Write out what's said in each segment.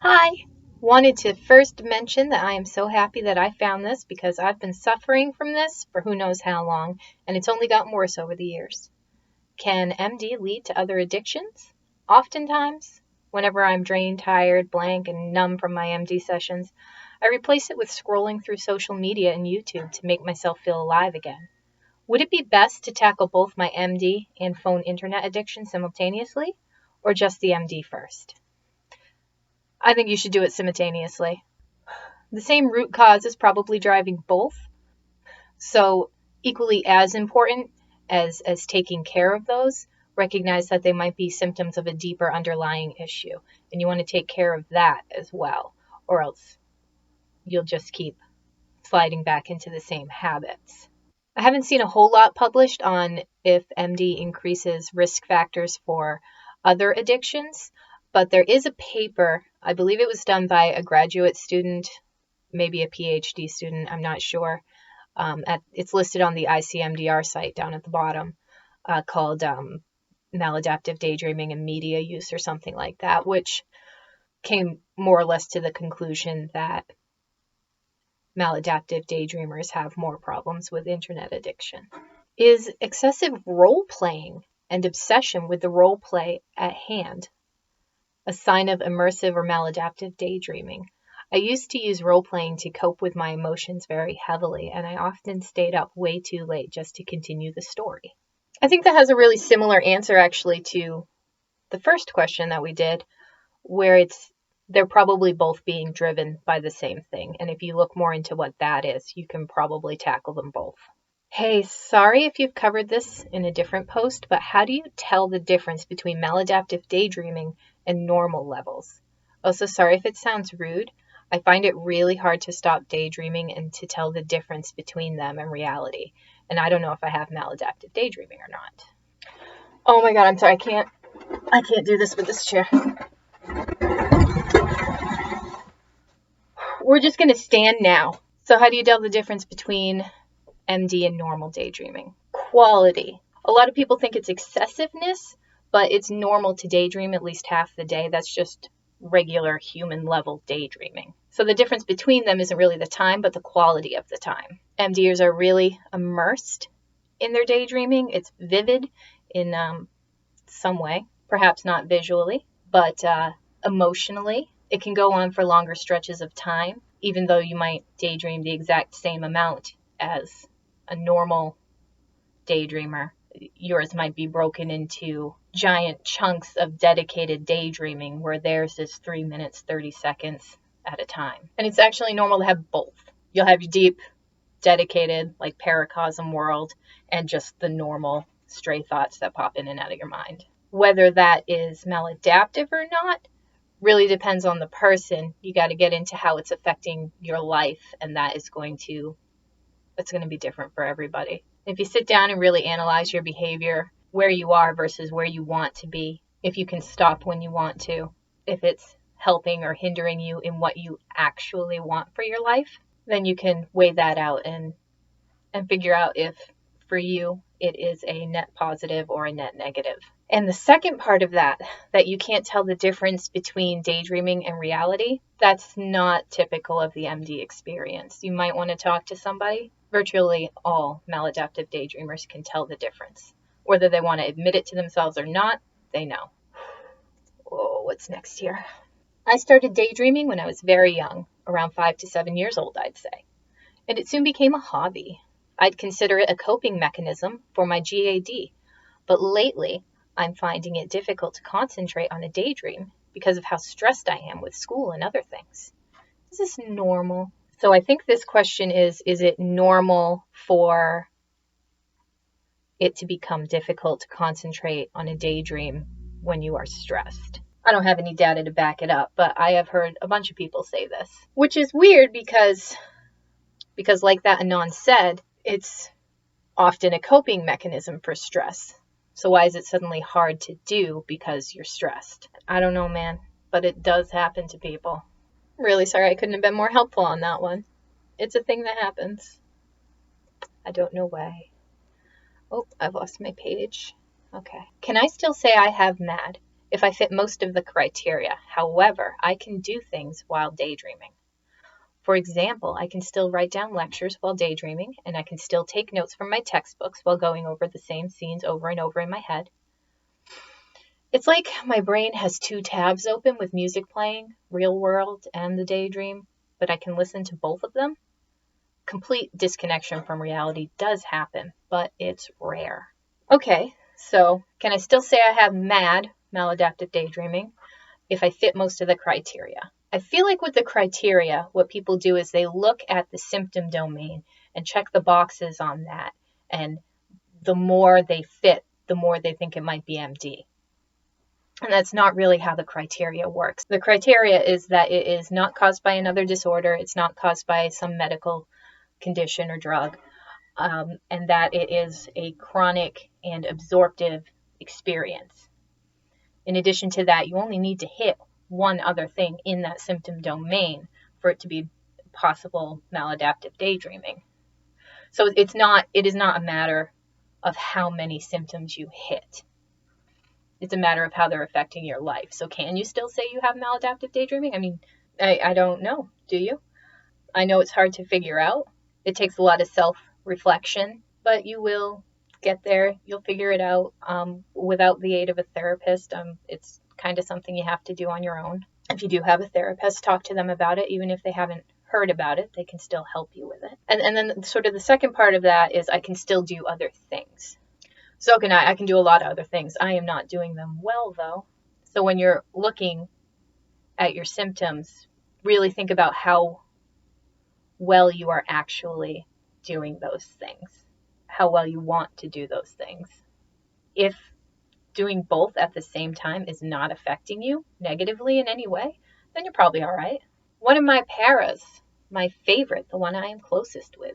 Hi! Wanted to first mention that I am so happy that I found this because I've been suffering from this for who knows how long, and it's only gotten worse over the years. Can MD lead to other addictions? Oftentimes, whenever I'm drained, tired, blank, and numb from my MD sessions, I replace it with scrolling through social media and YouTube to make myself feel alive again. Would it be best to tackle both my MD and phone internet addiction simultaneously, or just the MD first? I think you should do it simultaneously. The same root cause is probably driving both. So equally as important as taking care of those, recognize that they might be symptoms of a deeper underlying issue. And you want to take care of that as well, or else you'll just keep sliding back into the same habits. I haven't seen a whole lot published on if MD increases risk factors for other addictions, but there is a paper, I believe it was done by a graduate student, maybe a PhD student, I'm not sure. It's listed on the ICMDR site down at the bottom, called Maladaptive Daydreaming and Media Use or something like that, which came more or less to the conclusion that maladaptive daydreamers have more problems with internet addiction. Is excessive role playing and obsession with the role play at hand a sign of immersive or maladaptive daydreaming? I used to use role playing to cope with my emotions very heavily, and I often stayed up way too late just to continue the story. I think that has a really similar answer actually to the first question that we did, where they're probably both being driven by the same thing. And if you look more into what that is, you can probably tackle them both. Hey, sorry if you've covered this in a different post, but how do you tell the difference between maladaptive daydreaming and normal levels? Also, sorry if it sounds rude. I find it really hard to stop daydreaming and to tell the difference between them and reality. And I don't know if I have maladaptive daydreaming or not. Oh my God, I'm sorry. I can't do this with this chair. We're just going to stand now. So how do you tell the difference between MD and normal daydreaming? Quality. A lot of people think it's excessiveness, but it's normal to daydream at least half the day. That's just regular human level daydreaming. So the difference between them isn't really the time, but the quality of the time. MDers are really immersed in their daydreaming. It's vivid in some way, perhaps not visually, but emotionally. It can go on for longer stretches of time, even though you might daydream the exact same amount as a normal daydreamer. Yours might be broken into giant chunks of dedicated daydreaming, where theirs is 3 minutes, 30 seconds at a time. And it's actually normal to have both. You'll have your deep, dedicated, like paracosm world, and just the normal stray thoughts that pop in and out of your mind. Whether that is maladaptive or not really depends on the person. You got to get into how it's affecting your life, and that's going to be different for everybody. If you sit down and really analyze your behavior, where you are versus where you want to be, if you can stop when you want to, if it's helping or hindering you in what you actually want for your life, then you can weigh that out and figure out if for you it is a net positive or a net negative. And the second part of that you can't tell the difference between daydreaming and reality, that's not typical of the MD experience. You might want to talk to somebody. Virtually all maladaptive daydreamers can tell the difference. Whether they want to admit it to themselves or not, they know. Oh, what's next here? I started daydreaming when I was very young, around 5 to 7 years old, I'd say. And it soon became a hobby. I'd consider it a coping mechanism for my GAD. But lately, I'm finding it difficult to concentrate on a daydream because of how stressed I am with school and other things. Is this normal? So I think this question is it normal for it to become difficult to concentrate on a daydream when you are stressed? I don't have any data to back it up, but I have heard a bunch of people say this, which is weird because like that Aaaaand said, it's often a coping mechanism for stress. So why is it suddenly hard to do because you're stressed? I don't know, man, but it does happen to people. Really sorry I couldn't have been more helpful on that one. It's a thing that happens. I don't know why. Oh, I've lost my page. Okay. Can I still say I have MAD if I fit most of the criteria. However, I can do things while daydreaming. For example, I can still write down lectures while daydreaming, and I can still take notes from my textbooks while going over the same scenes over and over in my head. It's like my brain has 2 tabs open with music playing, real world and the daydream, but I can listen to both of them. Complete disconnection from reality does happen, but it's rare. Okay, so can I still say I have maladaptive daydreaming if I fit most of the criteria? I feel like with the criteria, what people do is they look at the symptom domain and check the boxes on that. And the more they fit, the more they think it might be MD. And that's not really how the criteria works. The criteria is that it is not caused by another disorder. It's not caused by some medical condition or drug. And that it is a chronic and absorptive experience. In addition to that, you only need to hit one other thing in that symptom domain for it to be possible maladaptive daydreaming. So it is not a matter of how many symptoms you hit. It's a matter of how they're affecting your life. So can you still say you have maladaptive daydreaming? I mean, I don't know. Do you? I know it's hard to figure out. It takes a lot of self-reflection, but you will get there. You'll figure it out without the aid of a therapist. It's kind of something you have to do on your own. If you do have a therapist, talk to them about it. Even if they haven't heard about it, they can still help you with it. And then sort of the second part of that is I can still do other things. So can I can do a lot of other things. I am not doing them well, though. So when you're looking at your symptoms, really think about how well you are actually doing those things, how well you want to do those things. If doing both at the same time is not affecting you negatively in any way, then you're probably all right. One of my paras, my favorite, the one I am closest with,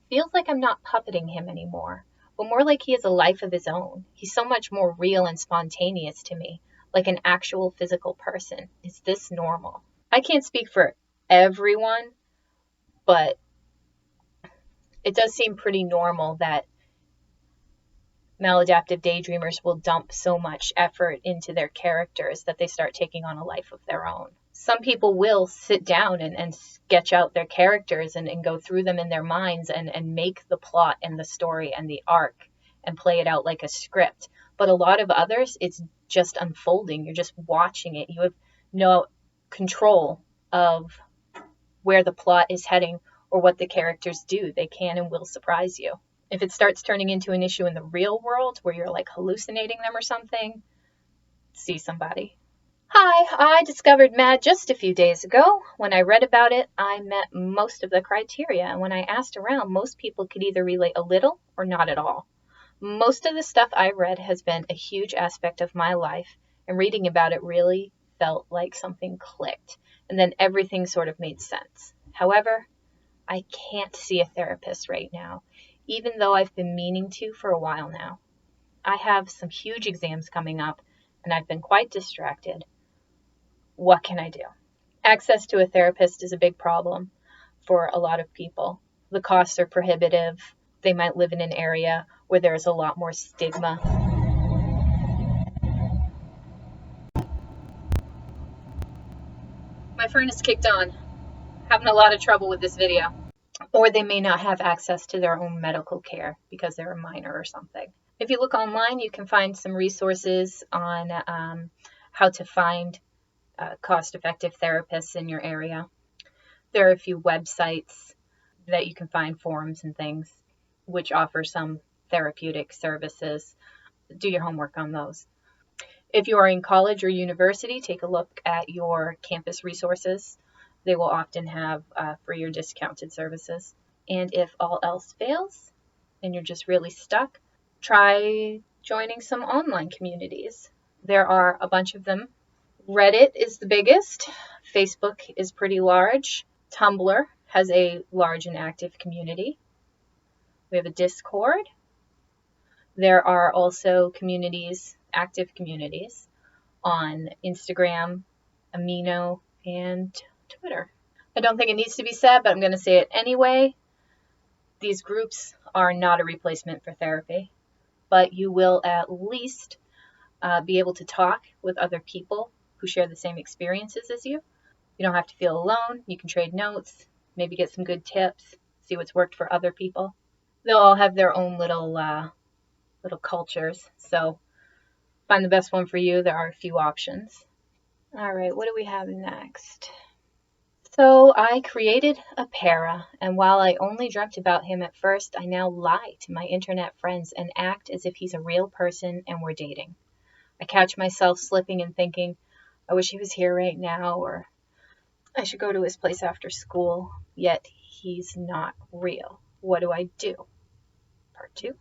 feels like I'm not puppeting him anymore, but more like he has a life of his own. He's so much more real and spontaneous to me, like an actual physical person. Is this normal? I can't speak for everyone, but it does seem pretty normal that maladaptive daydreamers will dump so much effort into their characters that they start taking on a life of their own. Some people will sit down and sketch out their characters and go through them in their minds and make the plot and the story and the arc and play it out like a script. But a lot of others, it's just unfolding. You're just watching it. You have no control of where the plot is heading or what the characters do. They can and will surprise you. If it starts turning into an issue in the real world where you're like hallucinating them or something, see somebody. Hi, I discovered MAD just a few days ago. When I read about it, I met most of the criteria, and when I asked around, most people could either relate a little or not at all. Most of the stuff I read has been a huge aspect of my life, and reading about it really felt like something clicked, and then everything sort of made sense. However, I can't see a therapist right now, even though I've been meaning to for a while now. I have some huge exams coming up, and I've been quite distracted. What can I do? Access to a therapist is a big problem for a lot of people. The costs are prohibitive. They might live in an area where there's a lot more stigma. My furnace kicked on. Having a lot of trouble with this video. Or they may not have access to their own medical care because they're a minor or something. If you look online, you can find some resources on how to find cost-effective therapists in your area. There are a few websites that you can find, forums and things, which offer some therapeutic services. Do your homework on those. If you are in college or university, take a look at your campus resources. They will often have free or discounted services. And if all else fails and you're just really stuck, try joining some online communities. There are a bunch of them. Reddit is the biggest. Facebook is pretty large. Tumblr has a large and active community. We have a Discord. There are also communities, active communities, on Instagram, Amino, and Twitter. I don't think it needs to be said, but I'm going to say it anyway. These groups are not a replacement for therapy, but you will at least be able to talk with other people who share the same experiences as you. You don't have to feel alone. You can trade notes, maybe get some good tips, see what's worked for other people. They'll all have their own little cultures, so find the best one for you. There are a few options. All right, what do we have next? So I created a para, and while I only dreamt about him at first, I now lie to my internet friends and act as if he's a real person and we're dating. I catch myself slipping and thinking, I wish he was here right now, or I should go to his place after school, yet he's not real. What do I do? Part 2.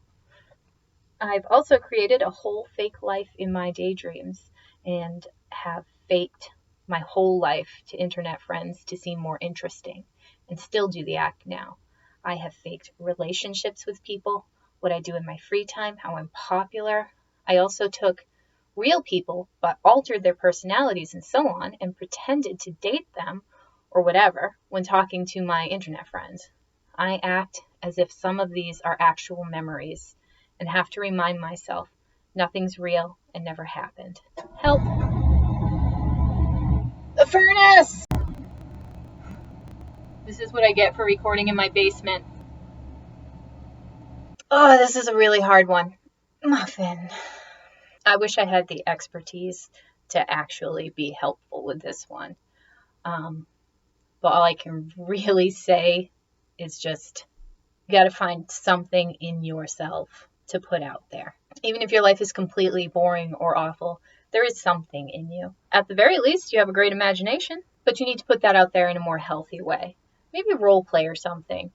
I've also created a whole fake life in my daydreams and have faked my whole life to internet friends to seem more interesting, and still do the act now. I have faked relationships with people, what I do in my free time, how I'm popular. I also took real people but altered their personalities and so on and pretended to date them or whatever when talking to my internet friends. I act as if some of these are actual memories and have to remind myself nothing's real and never happened. Help! The furnace! This is what I get for recording in my basement. Oh, this is a really hard one. Muffin. I wish I had the expertise to actually be helpful with this one. But all I can really say is just, you got to find something in yourself to put out there. Even if your life is completely boring or awful, there is something in you. At the very least, you have a great imagination, but you need to put that out there in a more healthy way. Maybe role play or something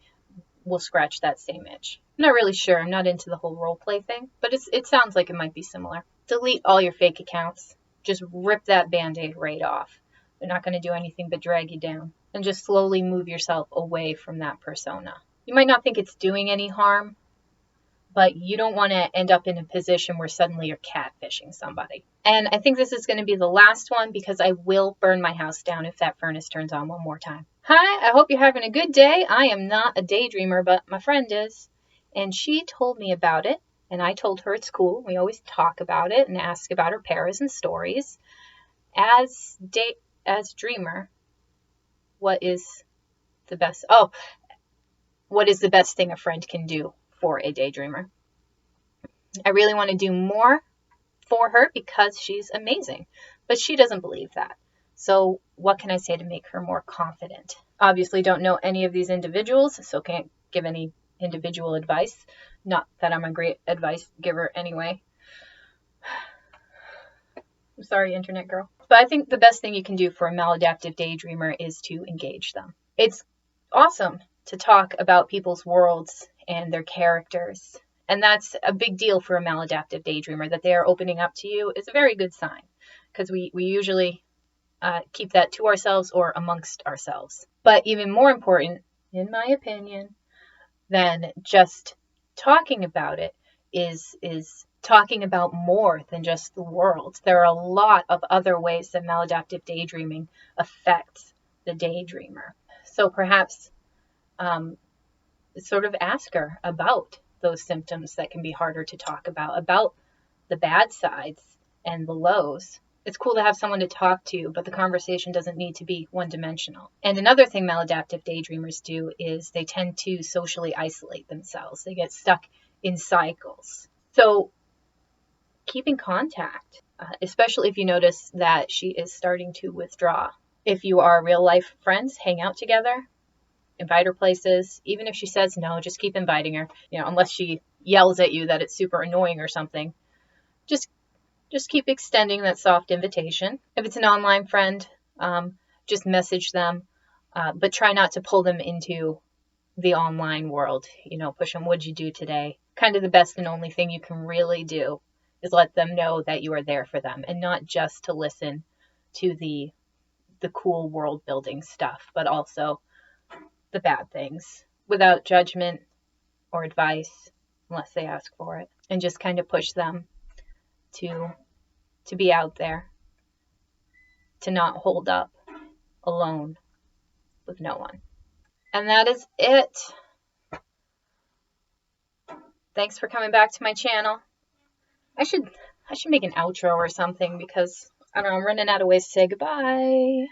will scratch that same itch. I'm not really sure. I'm not into the whole role play thing, but it sounds like it might be similar. Delete all your fake accounts. Just rip that band-aid right off. They're not going to do anything but drag you down. And just slowly move yourself away from that persona. You might not think it's doing any harm, but you don't want to end up in a position where suddenly you're catfishing somebody. And I think this is going to be the last one because I will burn my house down if that furnace turns on one more time. Hi, I hope you're having a good day. I am not a daydreamer, but my friend is. And she told me about it, and I told her it's cool. We always talk about it and ask about her paras and stories. As dreamer, what is the best thing a friend can do for a daydreamer? I really want to do more for her because she's amazing, but she doesn't believe that. So what can I say to make her more confident? Obviously don't know any of these individuals, so can't give any individual advice. Not that I'm a great advice giver anyway. I'm sorry, internet girl. But I think the best thing you can do for a maladaptive daydreamer is to engage them. It's awesome to talk about people's worlds and their characters. And that's a big deal for a maladaptive daydreamer, that they are opening up to you is a very good sign, because we usually keep that to ourselves or amongst ourselves. But even more important, in my opinion, than just talking about it is talking about more than just the world. There are a lot of other ways that maladaptive daydreaming affects the daydreamer. So perhaps sort of ask her about those symptoms that can be harder to talk about the bad sides and the lows. It's cool to have someone to talk to, but the conversation doesn't need to be one-dimensional. And another thing maladaptive daydreamers do is they tend to socially isolate themselves. They get stuck in cycles. So keep in contact, especially if you notice that she is starting to withdraw. If you are real-life friends, hang out together, invite her places. Even if she says no, just keep inviting her, unless she yells at you that it's super annoying or something. Just keep extending that soft invitation. If it's an online friend, just message them, but try not to pull them into the online world. Push them, what'd you do today? Kind of the best and only thing you can really do is let them know that you are there for them, and not just to listen to the cool world building stuff, but also the bad things without judgment or advice unless they ask for it, and just kind of push them to be out there, to not hold up alone with no one. And that is it. Thanks for coming back to my channel. I should I should make an outro or something because I don't know, I'm running out of ways to say goodbye.